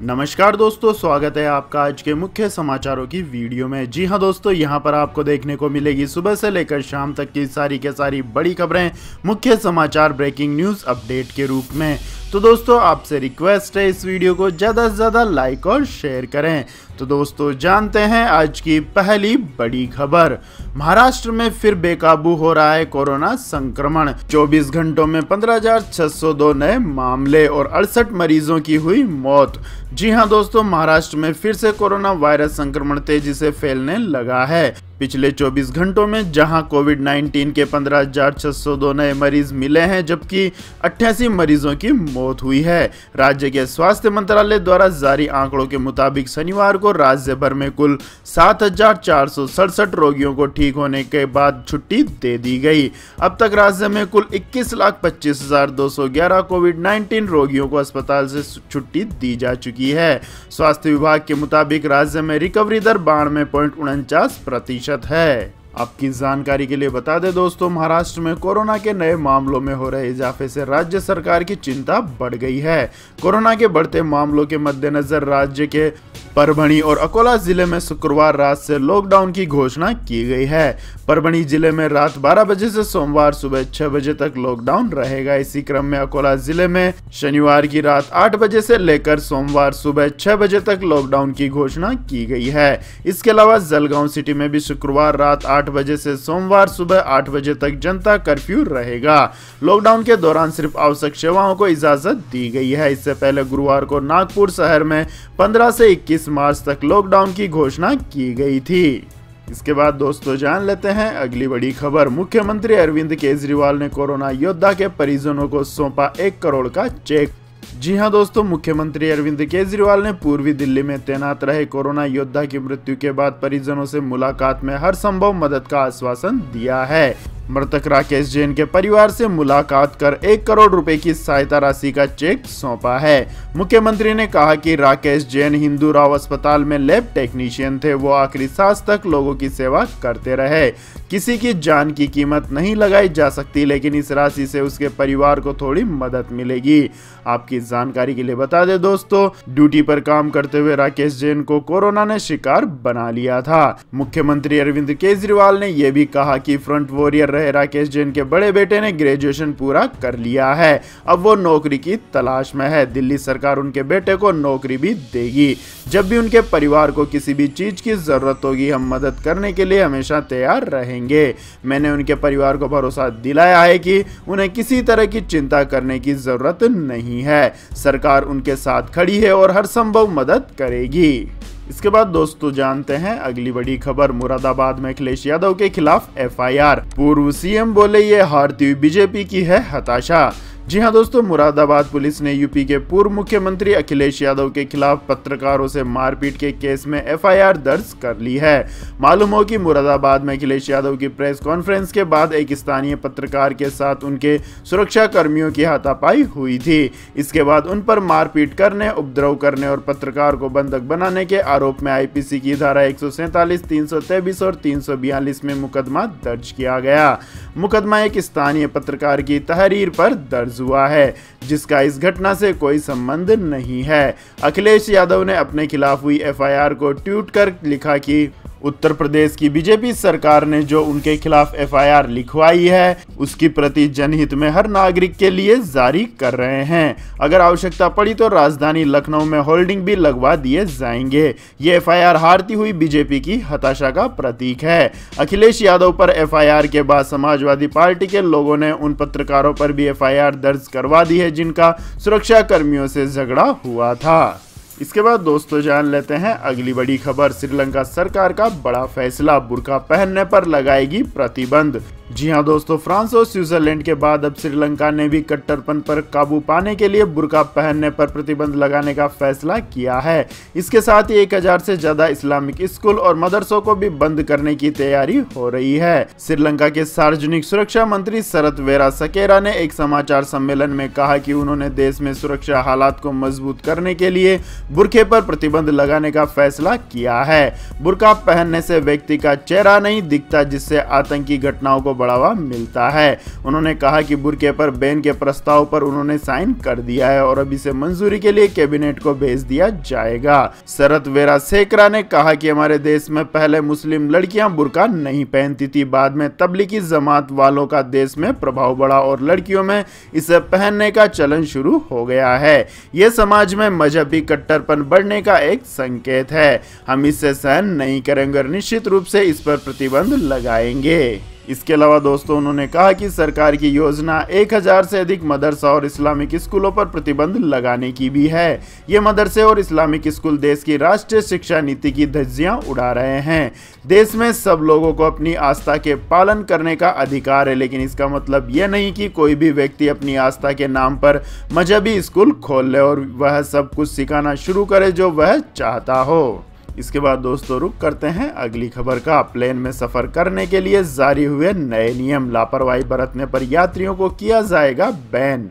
नमस्कार दोस्तों, स्वागत है आपका आज के मुख्य समाचारों की वीडियो में। जी हां दोस्तों, यहां पर आपको देखने को मिलेगी सुबह से लेकर शाम तक की सारी के सारी बड़ी खबरें मुख्य समाचार ब्रेकिंग न्यूज़ अपडेट के रूप में। तो दोस्तों आपसे रिक्वेस्ट है इस वीडियो को ज़्यादा से ज़्यादा लाइक और शेयर करें। तो दोस्तों जानते हैं आज की पहली बड़ी खबर। महाराष्ट्र में फिर बेकाबू हो रहा है कोरोना संक्रमण। 24 घंटों में 15,602 नए मामले और 68 मरीजों की हुई मौत। जी हां दोस्तों, महाराष्ट्र में फिर से कोरोना वायरस संक्रमण तेजी से फैलने लगा है। पिछले 24 घंटों में जहां कोविड-19 के 15,602 नए मरीज मिले हैं, जबकि 88 मरीजों की मौत हुई है। राज्य के स्वास्थ्य मंत्रालय द्वारा जारी आंकड़ों के मुताबिक शनिवार को राज्य भर में कुल 7,467 रोगियों को ठीक होने के बाद छुट्टी दे दी गई। अब तक राज्य में कुल 21,25,211 कोविड-19 रोगियों को अस्पताल से छुट्टी दी जा चुकी है। स्वास्थ्य विभाग के मुताबिक राज्य में रिकवरी दर 92.49% है। आपकी जानकारी के लिए बता दें दोस्तों, महाराष्ट्र में कोरोना के नए मामलों में हो रहे इजाफे से राज्य सरकार की चिंता बढ़ गई है। कोरोना के बढ़ते मामलों के मद्देनजर राज्य के परभणी और अकोला जिले में शुक्रवार रात से लॉकडाउन की घोषणा की गई है। परभणी जिले में रात 12 बजे से सोमवार सुबह 6 बजे तक लॉकडाउन रहेगा। इसी क्रम में अकोला जिले में शनिवार की रात 8 बजे से लेकर सोमवार सुबह 6 बजे तक लॉकडाउन की घोषणा की गई है। इसके अलावा जलगांव सिटी में भी शुक्रवार रात 8 बजे से सोमवार सुबह 8 बजे तक जनता कर्फ्यू रहेगा। लॉकडाउन के दौरान सिर्फ आवश्यक सेवाओं को इजाजत दी गई है। इससे पहले गुरुवार को नागपुर शहर में 15 से 21 मार्च तक लॉकडाउन की घोषणा की गई थी। इसके बाद दोस्तों जान लेते हैं अगली बड़ी खबर। मुख्यमंत्री अरविंद केजरीवाल ने कोरोना योद्धा के परिजनों को सौंपा 1 करोड़ का चेक। जी हां दोस्तों, मुख्यमंत्री अरविंद केजरीवाल ने पूर्वी दिल्ली में तैनात रहे कोरोना योद्धा की मृत्यु के बाद परिजनों से मुलाकात में हर संभव मदद का आश्वासन दिया है। मृतक राकेश जैन के परिवार से मुलाकात कर 1 करोड़ रुपए की सहायता राशि का चेक सौंपा है। मुख्यमंत्री ने कहा कि राकेश जैन हिंदू राव अस्पताल में लैब टेक्नीशियन थे। वो आखिरी सांस तक लोगों की सेवा करते रहे। किसी की जान की कीमत नहीं लगाई जा सकती, लेकिन इस राशि से उसके परिवार को थोड़ी मदद मिलेगी। आपकी जानकारी के लिए बता दें दोस्तों, ड्यूटी पर काम करते हुए राकेश जैन को कोरोना ने शिकार बना लिया था। मुख्यमंत्री अरविंद केजरीवाल ने यह भी कहा कि फ्रंट वॉरियर राकेश जैन के बड़े बेटे ने ग्रेजुएशन पूरा कर लिया है। अब वो नौकरी की तलाश में है। दिल्ली सरकार उनके बेटे को नौकरी भी देगी। जब भी उनके परिवार को किसी भी चीज की जरूरत होगी, हम मदद करने के लिए हमेशा तैयार रहेंगे। मैंने उनके परिवार को भरोसा दिलाया है कि उन्हें किसी तरह की चिंता करने की जरूरत नहीं है। सरकार उनके साथ खड़ी है और हर संभव मदद करेगी। इसके बाद दोस्तों जानते हैं अगली बड़ी खबर। मुरादाबाद में अखिलेश यादव के खिलाफ एफआईआर। पूर्व सीएम बोले ये हारती हुई बीजेपी की है हताशा। जी हां दोस्तों, मुरादाबाद पुलिस ने यूपी के पूर्व मुख्यमंत्री अखिलेश यादव के खिलाफ पत्रकारों से मारपीट के केस में एफआईआर दर्ज कर ली है। मालूम हो कि मुरादाबाद में अखिलेश यादव की प्रेस कॉन्फ्रेंस के बाद एक स्थानीय पत्रकार के साथ उनके सुरक्षा कर्मियों की हाथापाई हुई थी। इसके बाद उन पर मारपीट करने, उपद्रव करने और पत्रकार को बंधक बनाने के आरोप में आईपीसी की धारा 147, 323 और 342 में मुकदमा दर्ज किया गया। मुकदमा एक स्थानीय पत्रकार की तहरीर पर दर्ज हुआ है, जिसका इस घटना से कोई संबंध नहीं है। अखिलेश यादव ने अपने खिलाफ हुई एफआईआर को ट्वीट कर लिखा कि उत्तर प्रदेश की बीजेपी सरकार ने जो उनके खिलाफ एफआईआर लिखवाई है, उसकी प्रति जनहित में हर नागरिक के लिए जारी कर रहे हैं। अगर आवश्यकता पड़ी तो राजधानी लखनऊ में होल्डिंग भी लगवा दिए जाएंगे। ये एफआईआर हारती हुई बीजेपी की हताशा का प्रतीक है। अखिलेश यादव पर एफआईआर के बाद समाजवादी पार्टी के लोगों ने उन पत्रकारों पर भी एफआईआर दर्ज करवा दी है जिनका सुरक्षा कर्मियों से झगड़ा हुआ था। इसके बाद दोस्तों जान लेते हैं अगली बड़ी खबर। श्रीलंका सरकार का बड़ा फैसला, बुर्का पहनने पर लगाएगी प्रतिबंध। जी हां दोस्तों, फ्रांस और स्विट्जरलैंड के बाद अब श्रीलंका ने भी कट्टरपन पर काबू पाने के लिए बुर्का पहनने पर प्रतिबंध लगाने का फैसला किया है। इसके साथ ही 1000 से ज्यादा इस्लामिक स्कूल और मदरसों को भी बंद करने की तैयारी हो रही है। श्रीलंका के सार्वजनिक सुरक्षा मंत्री शरत वेरासकेरा ने एक समाचार सम्मेलन में कहा कि उन्होंने देश में सुरक्षा हालात को मजबूत करने के लिए बुर्के पर प्रतिबंध लगाने का फैसला किया है। बुर्का पहनने से व्यक्ति का चेहरा नहीं दिखता, जिससे आतंकी घटनाओं को बढ़ावा मिलता है। उन्होंने कहा कि बुर्के पर बैन के प्रस्ताव पर उन्होंने साइन कर दिया है और अब इसे मंजूरी के लिए कैबिनेट को भेज दिया जाएगा। शरत वेरासेकरा ने कहा कि हमारे देश में पहले मुस्लिम लड़कियां बुर्का नहीं पहनती थी, बाद में तबलीगी जमात वालों का देश में प्रभाव बढ़ा और लड़कियों में इसे पहनने का चलन शुरू हो गया है। यह समाज में मजहबी कट्टरपन बढ़ने का एक संकेत है। हम इसे सहन नहीं करेंगे और निश्चित रूप से इस पर प्रतिबंध लगाएंगे। इसके अलावा दोस्तों उन्होंने कहा कि सरकार की योजना 1000 से अधिक मदरसा और इस्लामिक स्कूलों पर प्रतिबंध लगाने की भी है। ये मदरसे और इस्लामिक स्कूल देश की राष्ट्रीय शिक्षा नीति की धज्जियां उड़ा रहे हैं। देश में सब लोगों को अपनी आस्था के पालन करने का अधिकार है, लेकिन इसका मतलब यह नहीं कि कोई भी व्यक्ति अपनी आस्था के नाम पर मजहबी स्कूल खोल ले और वह सब कुछ सिखाना शुरू करे जो वह चाहता हो। इसके बाद दोस्तों रुक करते हैं अगली खबर का। प्लेन में सफर करने के लिए जारी हुए नए नियम, लापरवाही बरतने पर यात्रियों को किया जाएगा बैन।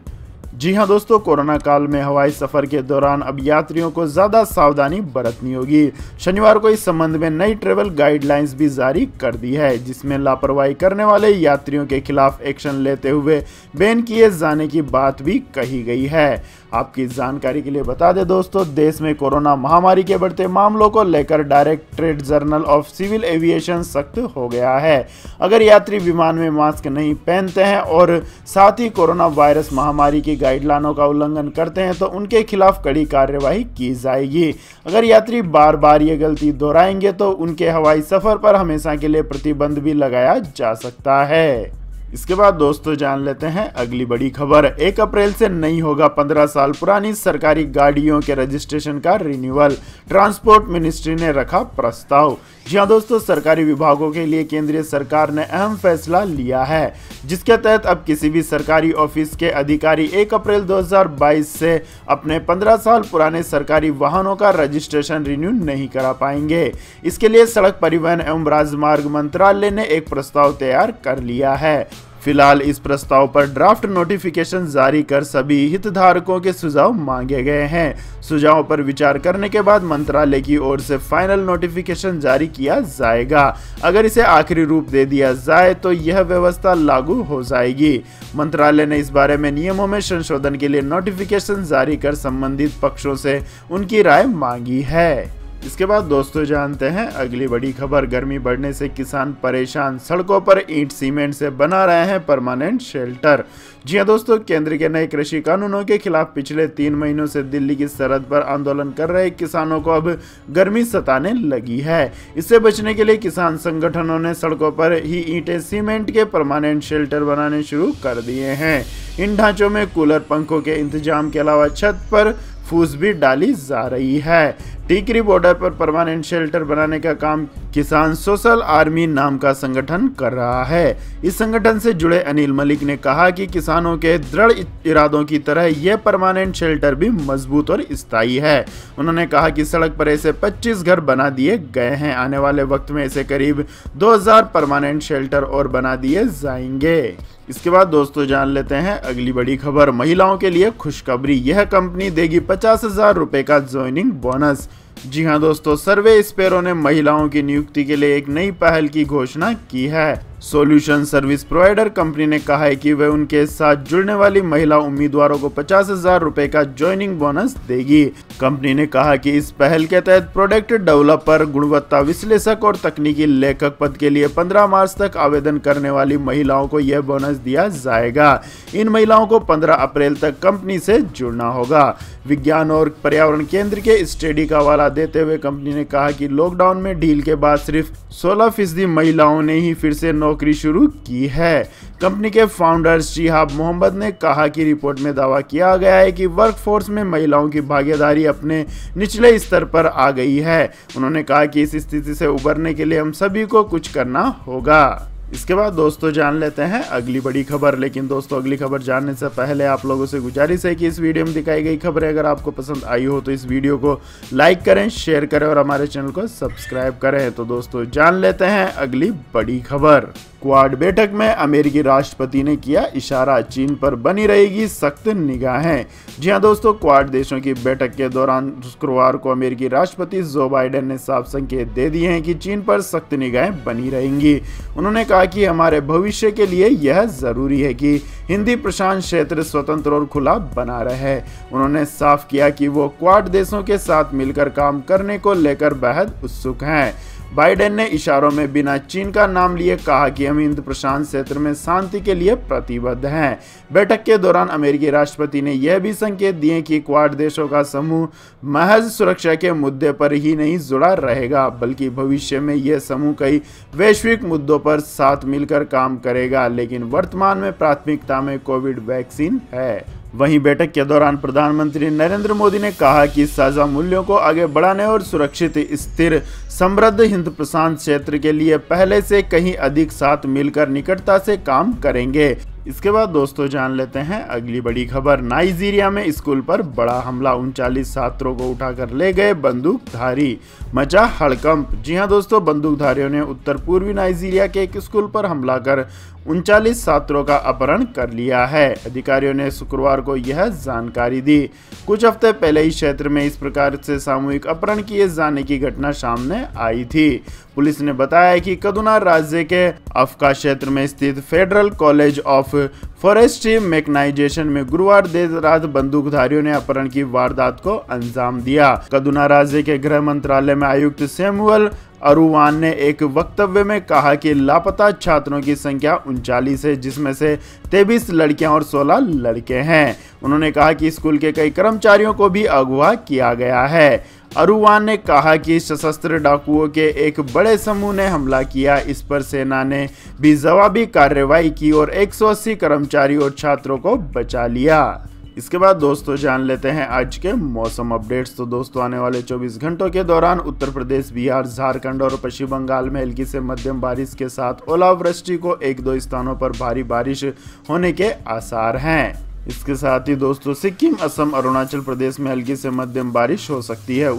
जी हां दोस्तों, कोरोना काल में हवाई सफर के दौरान अब यात्रियों को ज्यादा सावधानी बरतनी होगी। शनिवार को इस संबंध में नई ट्रेवल गाइडलाइंस भी जारी कर दी है, जिसमें लापरवाही करने वाले यात्रियों के खिलाफ एक्शन लेते हुए बैन किए जाने की बात भी कही गई है। आपकी जानकारी के लिए बता दें दोस्तों, देश में कोरोना महामारी के बढ़ते मामलों को लेकर directorate general of civil aviation सख्त हो गया है। अगर यात्री विमान में मास्क नहीं पहनते हैं और साथ ही कोरोना वायरस महामारी की गाइडलाइनों का उल्लंघन करते हैं तो उनके खिलाफ कड़ी कार्यवाही की जाएगी। अगर यात्री बार बार ये गलती दोहराएंगे तो उनके हवाई सफर पर हमेशा के लिए प्रतिबंध भी लगाया जा सकता है। इसके बाद दोस्तों जान लेते हैं अगली बड़ी खबर। 1 अप्रैल से नहीं होगा 15 साल पुरानी सरकारी गाड़ियों के रजिस्ट्रेशन का रिन्यूअल, ट्रांसपोर्ट मिनिस्ट्री ने रखा प्रस्ताव। जी हाँ दोस्तों, सरकारी विभागों के लिए केंद्रीय सरकार ने अहम फैसला लिया है, जिसके तहत अब किसी भी सरकारी ऑफिस के अधिकारी 1 अप्रैल 2022 से अपने 15 साल पुराने सरकारी वाहनों का रजिस्ट्रेशन रिन्यू नहीं करा पाएंगे। इसके लिए सड़क परिवहन एवं राजमार्ग मंत्रालय ने एक प्रस्ताव तैयार कर लिया है। फिलहाल इस प्रस्ताव पर ड्राफ्ट नोटिफिकेशन जारी कर सभी हितधारकों के सुझाव मांगे गए हैं। सुझावों पर विचार करने के बाद मंत्रालय की ओर से फाइनल नोटिफिकेशन जारी किया जाएगा। अगर इसे आखिरी रूप दे दिया जाए तो यह व्यवस्था लागू हो जाएगी। मंत्रालय ने इस बारे में नियमों में संशोधन के लिए नोटिफिकेशन जारी कर संबंधित पक्षों से उनकी राय मांगी है। इसके बाद दोस्तों जानते हैं अगली बड़ी खबर। गर्मी बढ़ने से किसान परेशान, सड़कों पर ईंट सीमेंट से बना रहे हैं परमानेंट शेल्टर। जी हां दोस्तों, केंद्र के नए कृषि कानूनों के खिलाफ पिछले 3 महीनों से दिल्ली की सरहद पर आंदोलन कर रहे किसानों को अब गर्मी सताने लगी है। इससे बचने के लिए किसान संगठनों ने सड़कों पर ही ईंटें सीमेंट के परमानेंट शेल्टर बनाने शुरू कर दिए हैं। इन ढांचों में कूलर, पंखों के इंतजाम के अलावा छत पर फूस भी डाली जा रही है। टिकरी बॉर्डर पर परमानेंट शेल्टर बनाने का काम किसान सोशल आर्मी नाम का संगठन कर रहा है। इस संगठन से जुड़े अनिल मलिक ने कहा कि किसानों के दृढ़ इरादों की तरह यह परमानेंट शेल्टर भी मजबूत और स्थायी है। उन्होंने कहा कि सड़क पर ऐसे 25 घर बना दिए गए हैं। आने वाले वक्त में ऐसे करीब 2000 परमानेंट शेल्टर और बना दिए जाएंगे। इसके बाद दोस्तों जान लेते हैं अगली बड़ी खबर। महिलाओं के लिए खुशखबरी, यह कंपनी देगी 50,000 रुपए का ज्वाइनिंग बोनस। जी हां दोस्तों, सर्वे स्पेरो ने महिलाओं की नियुक्ति के लिए एक नई पहल की घोषणा की है। सॉल्यूशन सर्विस प्रोवाइडर कंपनी ने कहा है कि वह उनके साथ जुड़ने वाली महिला उम्मीदवारों को 50,000 रुपए का ज्वाइनिंग बोनस देगी। कंपनी ने कहा कि इस पहल के तहत प्रोडक्ट डेवलपर, गुणवत्ता विश्लेषक और तकनीकी लेखक पद के लिए 15 मार्च तक आवेदन करने वाली महिलाओं को यह बोनस दिया जाएगा। इन महिलाओं को 15 अप्रैल तक कंपनी से जुड़ना होगा। विज्ञान और पर्यावरण केंद्र के स्टडी का हवाला देते हुए कंपनी ने कहा कि लॉकडाउन में ढील के बाद सिर्फ 16% महिलाओं ने ही फिर से नौकरी शुरू की है। कंपनी के फाउंडर शिहाब मोहम्मद ने कहा कि रिपोर्ट में दावा किया गया है कि वर्कफोर्स में महिलाओं की भागीदारी अपने निचले स्तर पर आ गई है। उन्होंने कहा कि इस स्थिति से उबरने के लिए हम सभी को कुछ करना होगा। इसके बाद दोस्तों जान लेते हैं अगली बड़ी खबर। लेकिन दोस्तों अगली खबर जानने से पहले आप लोगों से गुजारिश है कि इस वीडियो में दिखाई गई खबरें अगर आपको पसंद आई हो तो इस वीडियो को लाइक करें, शेयर करें और हमारे चैनल को सब्सक्राइब करें। तो दोस्तों जान लेते हैं अगली बड़ी खबर। क्वाड बैठक में अमेरिकी राष्ट्रपति ने किया इशारा, चीन पर बनी रहेगी सख्त निगाहें। जी हां दोस्तों, क्वाड देशों की बैठक के दौरान शुक्रवार को अमेरिकी राष्ट्रपति जो बाइडेन ने साफ संकेत दे दिए हैं कि चीन पर सख्त निगाहें बनी रहेंगी। उन्होंने कहा कि हमारे भविष्य के लिए यह जरूरी है कि हिंदी प्रशांत क्षेत्र स्वतंत्र और खुला बना रहे। उन्होंने साफ किया कि वो क्वाड देशों के साथ मिलकर काम करने को लेकर बेहद उत्सुक हैं। बाइडेन ने इशारों में बिना चीन का नाम लिए कहा कि हम हिंद प्रशांत क्षेत्र में शांति के लिए प्रतिबद्ध हैं। बैठक के दौरान अमेरिकी राष्ट्रपति ने यह भी संकेत दिए कि क्वाड देशों का समूह महज सुरक्षा के मुद्दे पर ही नहीं जुड़ा रहेगा, बल्कि भविष्य में यह समूह कई वैश्विक मुद्दों पर साथ मिलकर काम करेगा, लेकिन वर्तमान में प्राथमिकता में कोविड वैक्सीन है। वहीं बैठक के दौरान प्रधानमंत्री नरेंद्र मोदी ने कहा कि साझा मूल्यों को आगे बढ़ाने और सुरक्षित, स्थिर, समृद्ध हिंद प्रशांत क्षेत्र के लिए पहले से कहीं अधिक साथ मिलकर निकटता से काम करेंगे। इसके बाद दोस्तों जान लेते हैं अगली बड़ी खबर। नाइजीरिया में स्कूल पर बड़ा हमला, 39 छात्रों को उठाकर ले गए बंदूकधारी, मचा हड़कंप। जी हां दोस्तों, बंदूकधारियों ने उत्तर पूर्वी नाइजीरिया के एक स्कूल पर हमला कर 39 छात्रों का अपहरण कर लिया है। अधिकारियों ने शुक्रवार को यह जानकारी दी। कुछ हफ्ते पहले इस क्षेत्र में इस प्रकार से सामूहिक अपहरण किए जाने की घटना सामने आई थी। पुलिस ने बताया कि कदुना राज्य के अफका क्षेत्र में स्थित federal college of forestry mechanisation में गुरुवार देर रात बंदूकधारियों ने अपहरण की वारदात को अंजाम दिया। कदुना राज्य के गृह मंत्रालय में आयुक्त सैमुअल अरुवान ने एक वक्तव्य में कहा कि लापता छात्रों की संख्या 39 है, जिसमें से 23 लड़कियां और 16 लड़के हैं। उन्होंने कहा कि स्कूल के कई कर्मचारियों को भी अगवा किया गया है। अरुवान ने कहा कि सशस्त्र डाकुओं के एक बड़े समूह ने हमला किया। इस पर सेना ने भी जवाबी कार्रवाई की और 180 कर्मचारी और छात्रों को बचा लिया। इसके बाद दोस्तों जान लेते हैं आज के मौसम अपडेट्स। तो दोस्तों आने वाले 24 घंटों के दौरान उत्तर प्रदेश, बिहार, झारखंड और पश्चिम बंगाल में हल्की से मध्यम बारिश के साथ ओलावृष्टि को 1-2 स्थानों पर भारी बारिश होने के आसार हैं। इसके साथ ही दोस्तों सिक्किम, असम, अरुणाचल प्रदेश में हल्की से मध्यम बारिश हो सकती है।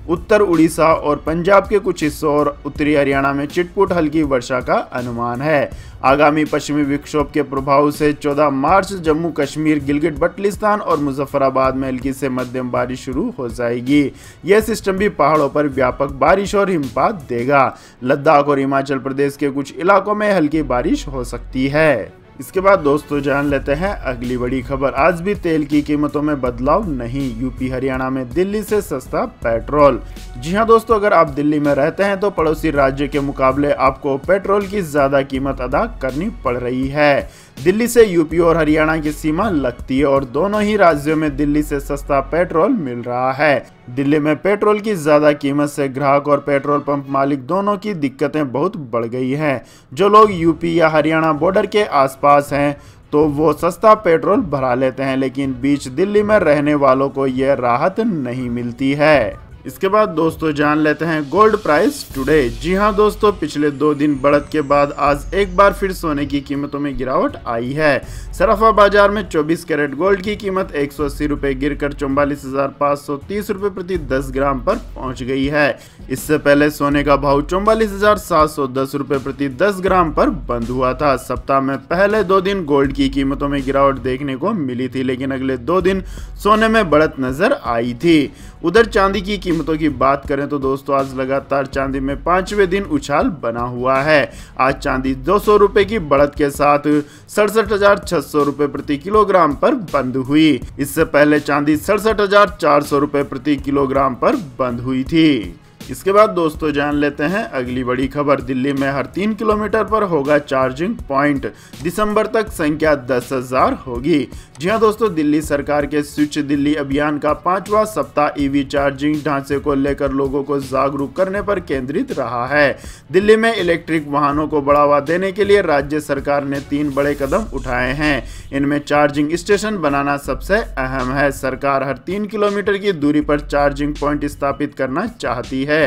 उत्तर उड़ीसा और पंजाब के कुछ हिस्सों और उत्तरी हरियाणा में चिटपुट हल्की वर्षा का अनुमान है। आगामी पश्चिमी विक्षोभ के प्रभाव से 14 मार्च जम्मू कश्मीर, गिलगित बल्टिस्तान और मुजफ्फराबाद में हल्की से मध्यम बारिश शुरू हो जाएगी। यह सिस्टम भी पहाड़ों पर व्यापक बारिश और हिमपात देगा। लद्दाख और हिमाचल प्रदेश के कुछ इलाकों में हल्की बारिश हो सकती है। इसके बाद दोस्तों जान लेते हैं अगली बड़ी खबर। आज भी तेल की कीमतों में बदलाव नहीं, यूपी हरियाणा में दिल्ली से सस्ता पेट्रोल। जी हां दोस्तों, अगर आप दिल्ली में रहते हैं तो पड़ोसी राज्य के मुकाबले आपको पेट्रोल की ज्यादा कीमत अदा करनी पड़ रही है। दिल्ली से यूपी और हरियाणा की सीमा लगती है और दोनों ही राज्यों में दिल्ली से सस्ता पेट्रोल मिल रहा है। दिल्ली में पेट्रोल की ज्यादा कीमत से ग्राहक और पेट्रोल पंप मालिक दोनों की दिक्कतें बहुत बढ़ गई हैं। जो लोग यूपी या हरियाणा बॉर्डर के आसपास हैं तो वो सस्ता पेट्रोल भरा लेते हैं, लेकिन बीच दिल्ली में रहने वालों को यह राहत नहीं मिलती है। इसके बाद दोस्तों जान लेते हैं गोल्ड प्राइस टुडे। जी हां दोस्तों, पिछले 2 दिन बढ़त के बाद आज एक बार फिर सोने की कीमतों में गिरावट आई है। सराफा बाजार में 24 कैरेट गोल्ड की कीमत 180 रुपए गिरकर 44,530 रुपए प्रति 10 ग्राम पर पहुंच गई है। इससे पहले सोने का भाव 44,710 रुपए प्रति 10 ग्राम पर बंद हुआ था। सप्ताह में पहले 2 दिन गोल्ड की कीमतों में गिरावट देखने को मिली थी, लेकिन अगले 2 दिन सोने में बढ़त नजर आई थी। उधर चांदी की कीमतों की बात करें तो दोस्तों आज लगातार चांदी में 5वें दिन उछाल बना हुआ है। आज चांदी 200 रुपए की बढ़त के साथ 67,600 रुपए प्रति किलोग्राम पर बंद हुई। इससे पहले चांदी 67,400 रुपए प्रति किलोग्राम पर बंद हुई थी। इसके बाद दोस्तों जान लेते हैं अगली बड़ी खबर। दिल्ली में हर 3 किलोमीटर पर होगा चार्जिंग पॉइंट, दिसंबर तक संख्या 10,000 होगी। जी हां दोस्तों, दिल्ली सरकार के स्विच दिल्ली अभियान का 5वां सप्ताह ईवी चार्जिंग ढांचे को लेकर लोगों को जागरूक करने पर केंद्रित रहा है। दिल्ली में इलेक्ट्रिक वाहनों को बढ़ावा देने के लिए राज्य सरकार ने 3 बड़े कदम उठाए हैं। इनमें चार्जिंग स्टेशन बनाना सबसे अहम है। सरकार हर 3 किलोमीटर की दूरी पर चार्जिंग पॉइंट स्थापित करना चाहती है।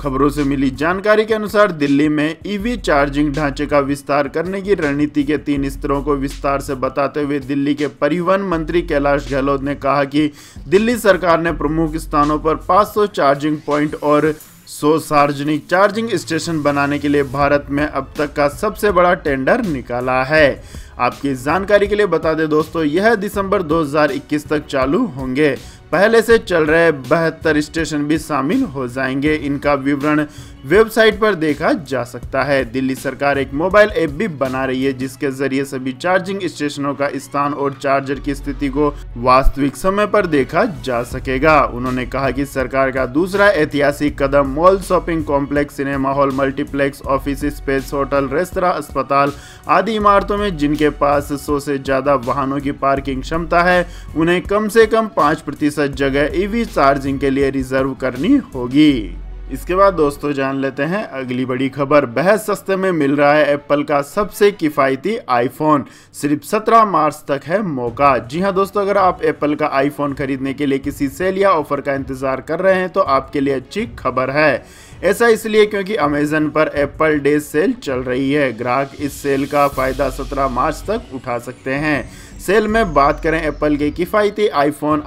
खबरों से मिली जानकारी के अनुसार दिल्ली में ईवी चार्जिंग ढांचे का विस्तार करने की रणनीति के 3 स्तरों को विस्तार से बताते हुए दिल्ली के परिवहन मंत्री कैलाश गहलोत ने कहा कि दिल्ली सरकार ने प्रमुख स्थानों पर 500 चार्जिंग पॉइंट और 100 सार्वजनिक चार्जिंग स्टेशन बनाने के लिए भारत में अब तक का सबसे बड़ा टेंडर निकाला है। आपकी जानकारी के लिए बता दें दोस्तों, यह दिसंबर 2021 तक चालू होंगे। पहले से चल रहे 72 स्टेशन भी शामिल हो जाएंगे। इनका विवरण वेबसाइट पर देखा जा सकता है। दिल्ली सरकार एक मोबाइल ऐप भी बना रही है, जिसके जरिए सभी चार्जिंग स्टेशनों का स्थान और चार्जर की स्थिति को वास्तविक समय पर देखा जा सकेगा। उन्होंने कहा कि सरकार का दूसरा ऐतिहासिक कदम mall, shopping complex, cinema hall, multiplex, office space, hotel, restaurant, अस्पताल आदि इमारतों में जिनके पास 100 से ज्यादा वाहनों की पार्किंग क्षमता है, उन्हें कम से कम 5% जगह ईवी चार्जिंग के लिए रिजर्व करनी होगी। इसके बाद दोस्तों जान लेते हैं अगली बड़ी खबर। बेहद सस्ते में मिल रहा है एप्पल का सबसे किफायती आईफोन। सिर्फ 17 मार्च तक है मौका। जी हां दोस्तों, अगर आप एप्पल का आईफोन खरीदने के लिए किसी सेल या ऑफर का इंतजार कर रहे हैं तो आपके लिए अच्छी खबर है। ऐसा इसलिए क्योंकि अमेजन पर एप्पल डे सेल चल रही है। ग्राहक इस सेल का फायदा 17 मार्च तक उठा सकते हैं। सेल में बात करें एप्पल के किफायती आईफोन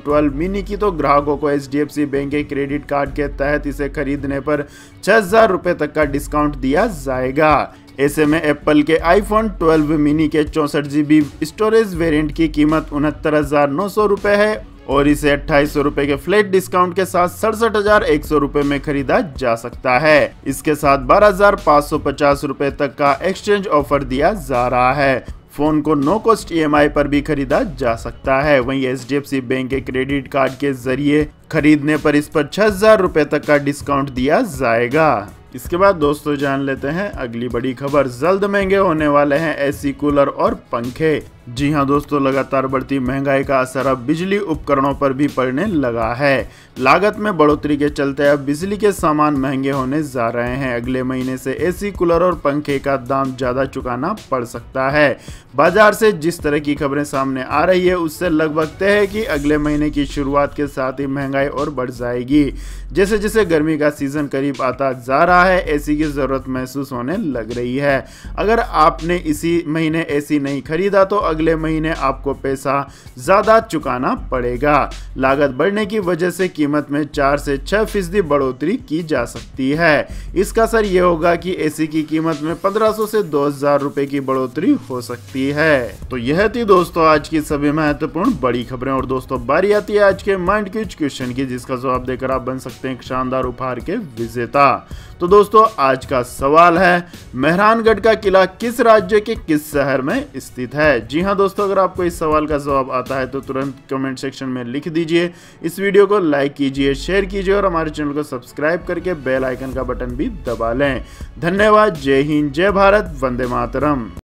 12 मिनी की, तो ग्राहकों को HDFC बैंक के क्रेडिट कार्ड के तहत इसे खरीदने पर 6000 रुपए तक का डिस्काउंट दिया जाएगा। ऐसे में एप्पल के आईफोन 12 मिनी के 64 GB स्टोरेज वेरिएंट की कीमत 69,900 रुपए है और इसे 2800 रुपए के फ्लैट डिस्काउंट के साथ 67,100 रुपए में खरीदा जा सकता है। इसके साथ 12,550 रुपए तक का एक्सचेंज ऑफर दिया जा रहा है। फोन को नो कॉस्ट EMI पर भी खरीदा जा सकता है। वहीं HDFC बैंक के क्रेडिट कार्ड के जरिए खरीदने पर इस पर 6000 रुपए तक का डिस्काउंट दिया जाएगा। इसके बाद दोस्तों जान लेते हैं अगली बड़ी खबर। जल्द महंगे होने वाले हैं AC, कूलर और पंखे। जी हां दोस्तों, लगातार बढ़ती महंगाई का असर अब बिजली उपकरणों पर भी पड़ने लगा है। लागत में बढ़ोतरी के चलते अब बिजली के सामान महंगे होने जा रहे हैं। अगले महीने से AC, कूलर और पंखे का दाम ज्यादा चुकाना पड़ सकता है। बाजार से जिस तरह की खबरें सामने आ रही है, उससे लगभग तय है कि अगले महीने की शुरुआत के साथ ही महंगाई और बढ़ जाएगी। जैसे जैसे गर्मी का सीजन करीब आता जा रहा है, AC की जरूरत महसूस होने लग रही है। अगर आपने इसी महीने AC नहीं खरीदा तो अगले महीने आपको पैसा ज्यादा चुकाना पड़ेगा। लागत बढ़ने की वजह से कीमत में 4 से 6% बढ़ोतरी की जा सकती है। इसका असर यह होगा कि AC की कीमत में 1500 से 2000 रुपए की बढ़ोतरी हो सकती है। तो यह थी दोस्तों आज की सभी महत्वपूर्ण बड़ी खबरें। और दोस्तों बारी आती है आज के माइंड क्विज क्वेश्चन की, जिसका जवाब देकर आप बन सकते हैं एक शानदार उपहार के विजेता। तो दोस्तों आज का सवाल है, मेहरानगढ़ का किला किस राज्य के किस शहर में स्थित है? जी हां दोस्तों, अगर आपको इस सवाल का जवाब आता है तो तुरंत कमेंट सेक्शन में लिख दीजिए। इस वीडियो को लाइक कीजिए, शेयर कीजिए और हमारे चैनल को सब्सक्राइब करके बेल आइकन का बटन भी दबा लें। धन्यवाद। जय हिंद, जय भारत, वंदे मातरम।